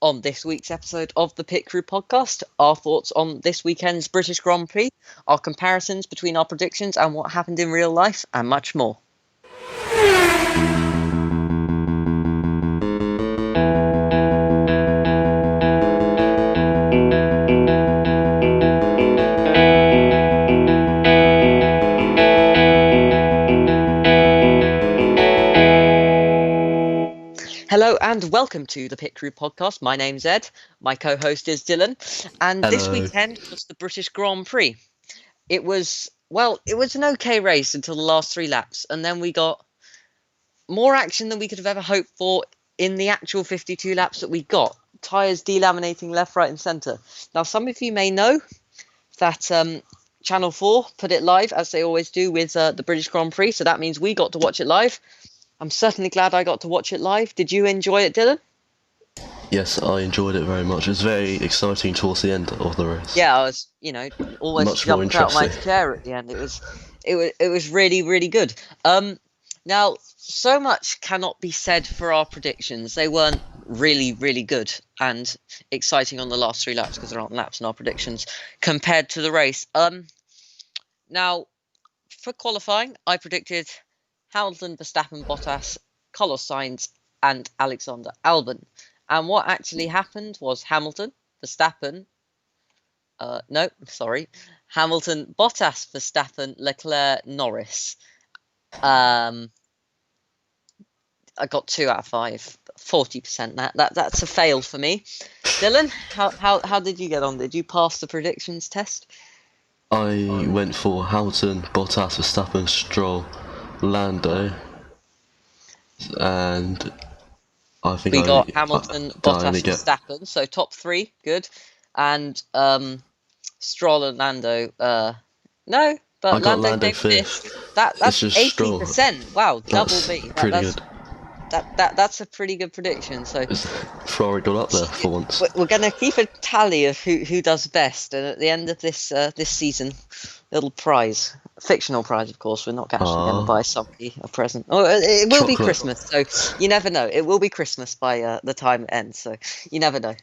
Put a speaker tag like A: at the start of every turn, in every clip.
A: On this week's episode of the Pit Crew podcast, our thoughts on this weekend's British Grand Prix, our comparisons between our predictions and what happened in real life, and much more. Hello and welcome to the Pit Crew podcast. My name's Ed. My co-host is Dylan. And
B: Hello.
A: This weekend was the British Grand Prix. It was an okay race until the last 3 laps. And then we got more action than we could have ever hoped for in the actual 52 laps that we got. Tyres delaminating left, right and centre. Now, some of you may know that Channel 4 put it live, as they always do with the British Grand Prix. So that means we got to watch it live. I'm certainly glad I got to watch it live. Did you enjoy it, Dylan?
B: Yes, I enjoyed it very much. It was very exciting towards the end of the race.
A: Yeah, I was, almost
B: Much more
A: jumped out my
B: interesting.
A: chair at the end. It was really, really good. Now, so much cannot be said for our predictions. They weren't really, really good and exciting on the last 3 laps because there aren't laps in our predictions compared to the race. Now, for qualifying, I predicted Hamilton, Verstappen, Bottas, Carlos Sainz, and Alexander Albon. And what actually happened was Hamilton, Bottas, Verstappen, Leclerc, Norris. I got 2 out of 5, 40%. That's a fail for me. Dylan, how did you get on? Did you pass the predictions test?
B: I went for Hamilton, Bottas, Verstappen, Stroll, Lando, and I think
A: we got Hamilton, Bottas, Verstappen, so top 3, good, and Stroll and Lando. No, but
B: I got
A: Lando came fifth. That's 80%. Wow, double me.
B: Pretty good.
A: That's a pretty good prediction. So
B: Ferrari got up there for once.
A: We're going to keep a tally of who does best, and at the end of this season, little prize, fictional prize, of course. We're not actually going to buy somebody a present. Oh, it will be Christmas, so you never know. It will be Christmas by the time it ends, so you never know.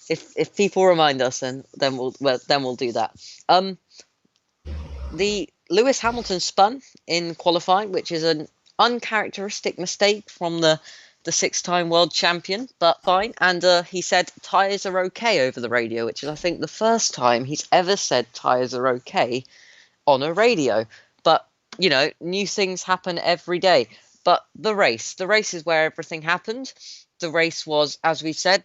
A: If people remind us, then we'll do that. The Lewis Hamilton spun in qualifying, which is an uncharacteristic mistake from the 6-time world champion, but fine. And he said tyres are okay over the radio, which is, I think, the first time he's ever said tyres are okay on a radio. But, new things happen every day. But the race is where everything happened. The race was, as we said,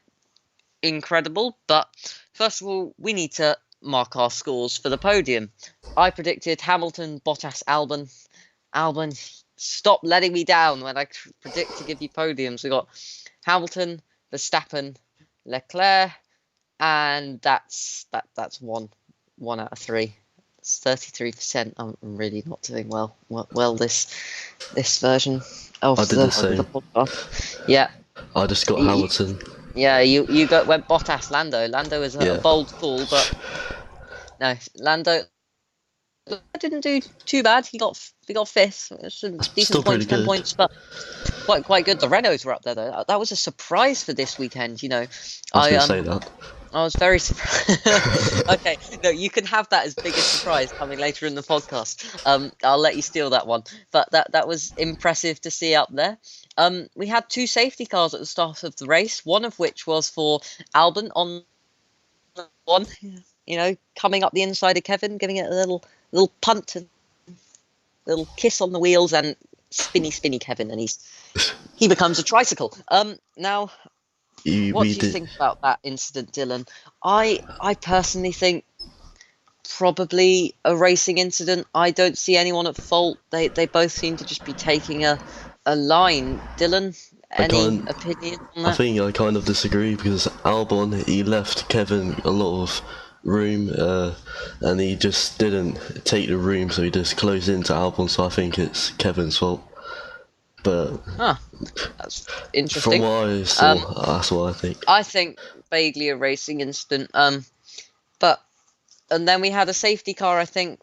A: incredible. But first of all, we need to mark our scores for the podium. I predicted Hamilton, Bottas, Albon. Stop letting me down when I predict to give you podiums. We got Hamilton, Verstappen, Leclerc, and that's 1 out of 3. It's 33%. I'm really not doing well this version of the podcast. Yeah.
B: I just got Hamilton.
A: Yeah, you went Bottas, Lando. Lando is a bold call, but no, Lando didn't do too bad. He got 5th. It's a decent points, 10 points, but quite good. The Renaults were up there though. That was a surprise for this weekend.
B: I was going to say that.
A: I was very surprised. Okay, no, you can have that as big a surprise coming later in the podcast. I'll let you steal that one. But that was impressive to see up there. We had 2 safety cars at the start of the race, one of which was for Albon on one, coming up the inside of Kevin, giving it a little punt and little kiss on the wheels, and spinny Kevin, and he becomes a tricycle. Now, what do you think about that incident, Dylan? I personally think probably a racing incident. I don't see anyone at fault. They both seem to just be taking a line. Dylan, any opinion on that?
B: I think I kind of disagree, because Albon, he left Kevin a lot of room, and he just didn't take the room, so he just closed into Albon, so I think it's Kevin's fault. But
A: that's interesting.
B: From what I saw, that's what I think.
A: I think vaguely a racing incident. And then we had a safety car, I think,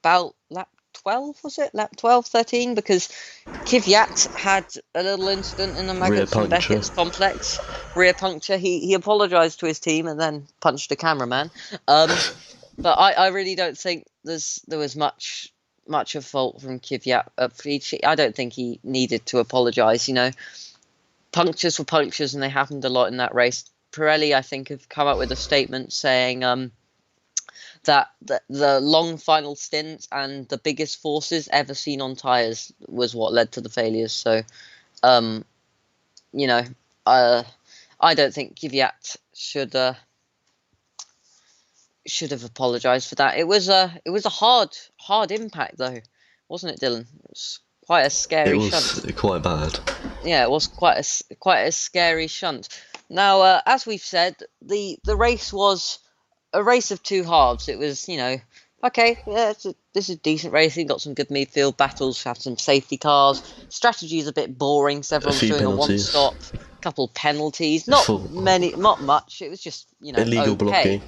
A: about lap 12, was it? Lap 12, 13? Because Kvyat had a little incident in the
B: Rear
A: Maggots and
B: puncture.
A: Beckett's complex. Rear puncture. He apologised to his team and then punched a cameraman. But I really don't think there was much of fault from Kvyat at Prix. I don't think he needed to apologise. Punctures were punctures, and they happened a lot in that race. Pirelli, I think, have come up with a statement saying that the long final stints and the biggest forces ever seen on tyres was what led to the failures. So, I don't think Kvyat should have apologised for that. It was a hard impact though, wasn't it, Dylan? It was quite a scary shunt.
B: It was quite bad.
A: Yeah, it was quite a scary shunt. Now, as we've said, the race was a race of two halves. It was, okay, yeah, this is decent racing. Got some good midfield battles. Had some safety cars. Strategy is a bit boring. Several doing
B: penalties.
A: a one-stop. Couple penalties. Not many, not much. It was just,
B: illegal
A: okay.
B: blocking.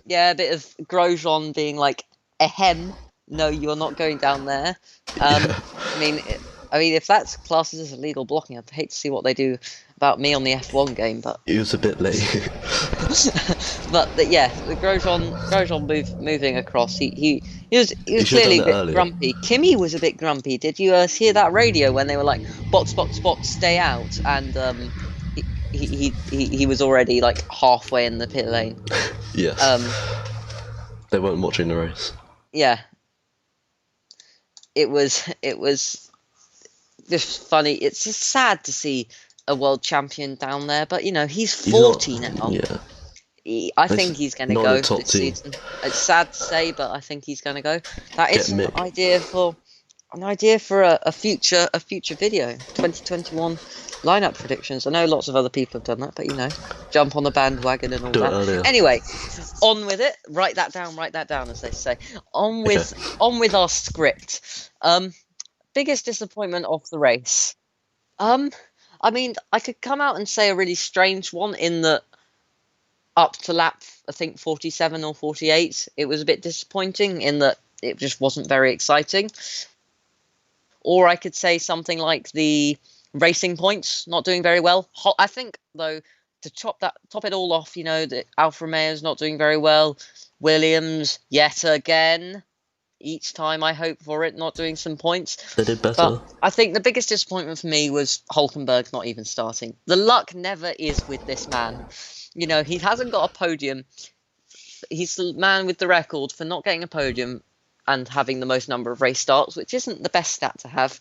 A: Yeah, a bit of Grosjean being like, ahem, no, you're not going down there. I mean, if that's classed as illegal blocking, I'd hate to see what they do about me on the F1 game, but
B: He was a bit late.
A: but the Grosjean moving across, he was clearly a bit grumpy. Kimi was a bit grumpy. Did you hear that radio when they were like, box, stay out, and he was already like halfway in the pit lane.
B: Yes. They weren't watching the race.
A: Yeah. It was just funny. It's just sad to see a world champion down there, but he's 40 now.
B: Yeah.
A: I think he's going to go this season. It's sad to say, but I think he's going to go. That is an idea for a future video. 2021 lineup predictions. I know lots of other people have done that, but jump on the bandwagon and all that. Anyway, on with it. Write that down, as they say. On with our script. Biggest disappointment of the race. I mean, I could come out and say a really strange one in that up to lap, I think 47 or 48, it was a bit disappointing in that it just wasn't very exciting. Or I could say something like the Racing Points not doing very well. I think, though, to top it all off, the Alfa Romeo's not doing very well. Williams, yet again, each time I hope for it, not doing some points.
B: They did better.
A: But I think the biggest disappointment for me was Hulkenberg not even starting. The luck never is with this man. He hasn't got a podium. He's the man with the record for not getting a podium and having the most number of race starts, which isn't the best stat to have.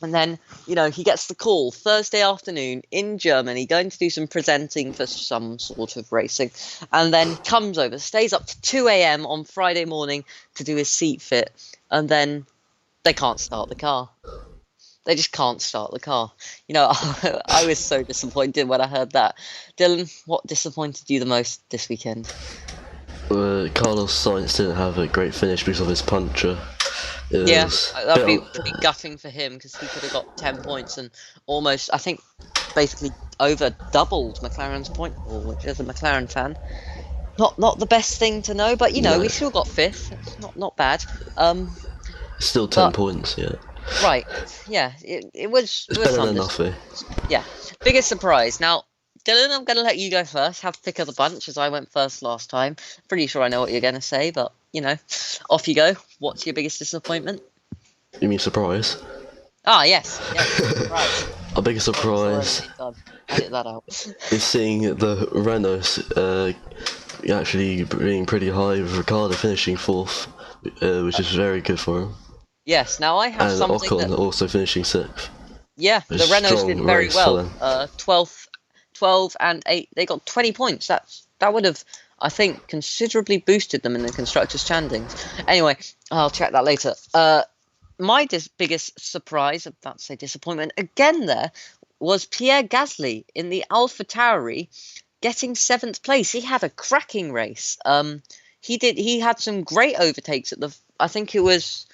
A: And then, he gets the call Thursday afternoon in Germany, going to do some presenting for some sort of racing, and then comes over, stays up to 2 a.m. on Friday morning to do his seat fit, and then they can't start the car. They just can't start the car. I was so disappointed when I heard that. Dylan, what disappointed you the most this weekend?
B: Carlos Sainz didn't have a great finish because of his puncture.
A: That'd be pretty gutting for him because he could have got 10 points and almost, I think, basically over doubled McLaren's point haul, which as a McLaren fan, not the best thing to know, but we still got fifth. It's not bad.
B: Still 10 points, yeah.
A: Right, yeah, it was
B: better than nothing. Yeah,
A: biggest surprise. Now, Dylan, I'm going to let you go first. Have pick of the bunch as I went first last time. Pretty sure I know what you're going to say, but off you go. What's your biggest disappointment?
B: You mean surprise?
A: Ah, yes, surprise.
B: Our biggest surprise
A: Edit that out.
B: is seeing the Renaults actually being pretty high with Ricciardo finishing fourth, which is very good for him.
A: Yes, now I have something
B: Ocon also finishing sixth.
A: Yeah, the Renaults did very well. 12 and 8. They got 20 points. That would have, I think, considerably boosted them in the constructors' standings. Anyway, I'll check that later. My biggest surprise, I'm about to say disappointment again, there was Pierre Gasly in the AlphaTauri getting 7th place. He had a cracking race. He had some great overtakes I think it was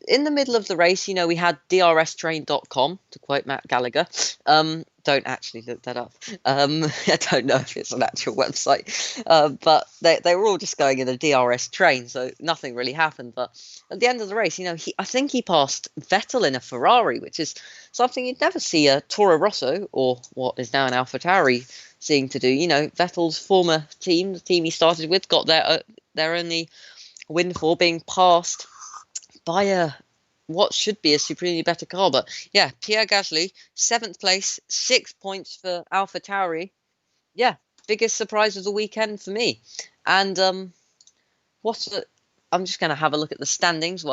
A: in the middle of the race. We had drstrain.com, to quote Matt Gallagher, to don't actually look that up. I don't know if it's an actual website, but they were all just going in a DRS train, so nothing really happened. But at the end of the race, I think he passed Vettel in a Ferrari, which is something you'd never see a Toro Rosso, or what is now an AlphaTauri, seeing to do. Vettel's former team, the team he started with, got their only win for being passed by what should be a supremely better car. But yeah, Pierre Gasly, 7th place, 6 points for AlphaTauri. Yeah, biggest surprise of the weekend for me. And I'm just going to have a look at the standings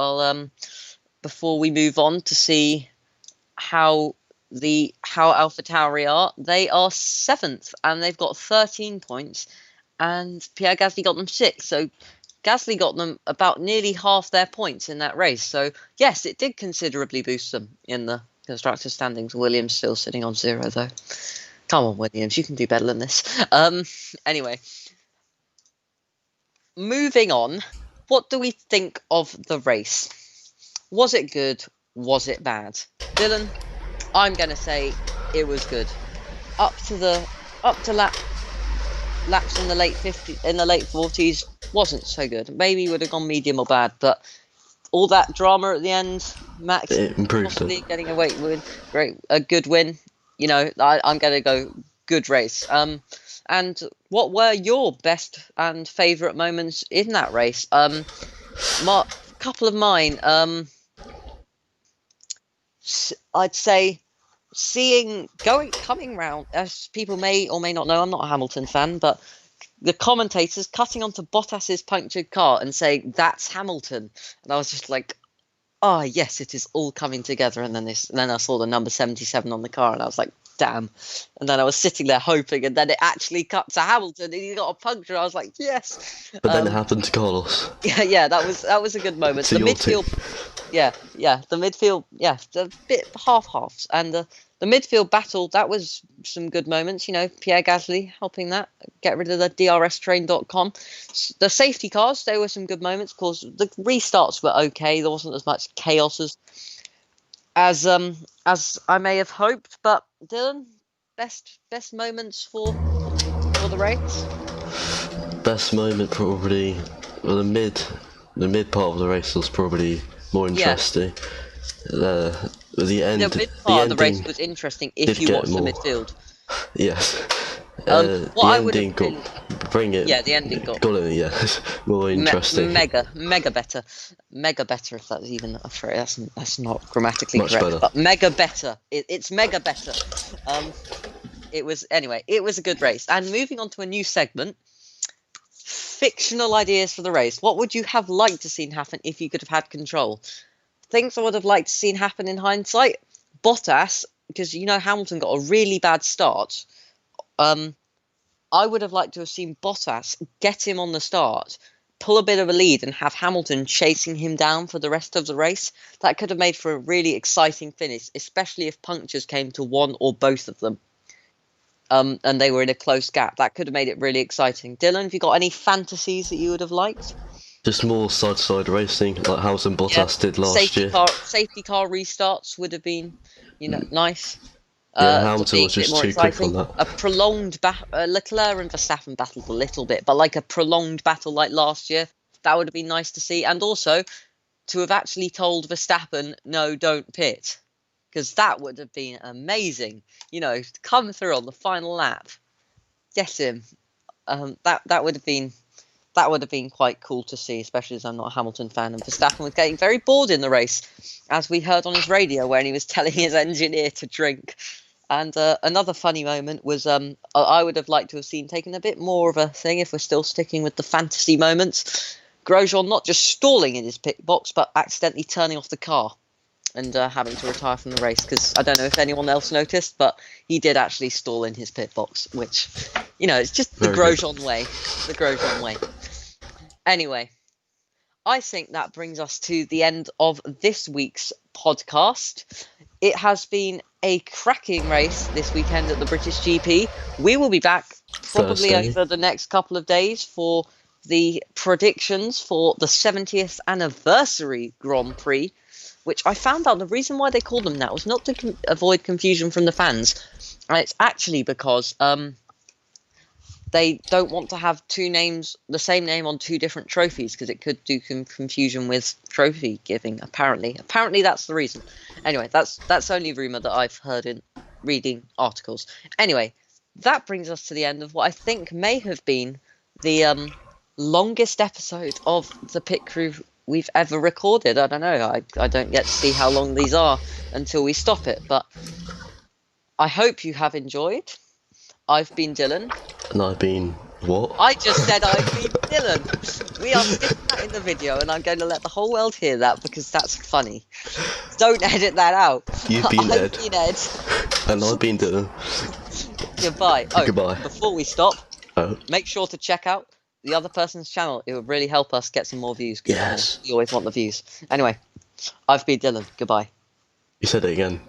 A: before we move on to see how AlphaTauri are. They are 7th and they've got 13 points, and Pierre Gasly got them 6. So Gasly got them about nearly half their points in that race. So yes, it did considerably boost them in the constructor standings. Williams still sitting on 0 though. Come on, Williams, you can do better than this. Anyway, moving on. What do we think of the race? Was it good? Was it bad? Dylan, I'm going to say it was good. Up to laps in the late 40s wasn't so good. Maybe would have gone medium or bad, but all that drama at the end, Max possibly getting a a good win. I'm going to go good race. And what were your best and favourite moments in that race? Couple of mine. I'd say coming round, as people may or may not know, I'm not a Hamilton fan, but the commentators cutting onto Bottas's punctured car and saying that's Hamilton, and I was just like, oh yes, it is all coming together. And then I saw the number 77 on the car, and I was like, damn. And then I was sitting there hoping, and then it actually cut to Hamilton, and he got a puncture. I was like, yes.
B: But then it happened to Carlos.
A: Yeah, that was a good moment. The midfield, the midfield, a bit half-halves, and the midfield battle, that was some good moments. Pierre Gasly helping that get rid of the DRStrain.com. The safety cars, there were some good moments. Of course, the restarts were okay. There wasn't as much chaos as I may have hoped. But Dylan, best moments for the race?
B: Best moment probably, well, the mid part of the race was probably more interesting. The end.
A: The mid part of the race was interesting if you watched the midfield.
B: Yes.
A: The ending
B: the ending got more interesting.
A: Mega better. If that's even a phrase, that's not grammatically
B: Much
A: correct.
B: better.
A: But mega better. It's mega better. It was a good race. And moving on to a new segment, fictional ideas for the race. What would you have liked to seen happen if you could have had control? Things I would have liked to seen happen in hindsight. Bottas, because Hamilton got a really bad start. I would have liked to have seen Bottas get him on the start, pull a bit of a lead, and have Hamilton chasing him down for the rest of the race. That could have made for a really exciting finish, especially if punctures came to one or both of them. And they were in a close gap. That could have made it really exciting. Dylan, have you got any fantasies that you would have liked?
B: Just more side-to-side racing, like Hamilton Bottas did last year.
A: Safety car restarts would have been, nice.
B: Hamilton was just too quick on that.
A: A prolonged Leclerc and Verstappen battled a little bit, but like a prolonged battle like last year, that would have been nice to see. And also to have actually told Verstappen, no, don't pit, because that would have been amazing. To come through on the final lap, get him. That would have been quite cool to see, especially as I'm not a Hamilton fan. And Verstappen was getting very bored in the race, as we heard on his radio when he was telling his engineer to drink. And another funny moment was I would have liked to have seen taken a bit more of a thing, if we're still sticking with the fantasy moments. Grosjean not just stalling in his pit box, but accidentally turning off the car and having to retire from the race, because I don't know if anyone else noticed, but he did actually stall in his pit box, which, it's just the Grosjean way. The Grosjean way. Anyway, I think that brings us to the end of this week's podcast. It has been a cracking race this weekend at the British GP. We will be back probably
B: Thursday.
A: over the next couple of days for the predictions for the 70th anniversary Grand Prix, which I found out the reason why they called them that was not to avoid confusion from the fans. And it's actually because they don't want to have two names, the same name on two different trophies, because it could do confusion with trophy giving. Apparently that's the reason. Anyway, that's only rumor that I've heard in reading articles. Anyway, that brings us to the end of what I think may have been the longest episode of the Pit Crew we've ever recorded. I don't know. I don't get to see how long these are until we stop it, but I hope you have enjoyed. I've been Dylan.
B: And I've been what?
A: I just said I've been Dylan. We are sticking that in the video, and I'm going to let the whole world hear that because that's funny. Don't edit that out.
B: You've been
A: I've
B: Ed.
A: been Ed.
B: And I've been Dylan.
A: Goodbye. Oh,
B: Goodbye.
A: before we stop,
B: Oh,
A: make sure to check out the other person's channel. It would really help us get some more views. 'Cause,
B: yes.
A: you always want the views. Anyway, I've been Dylan. Goodbye.
B: You said it again.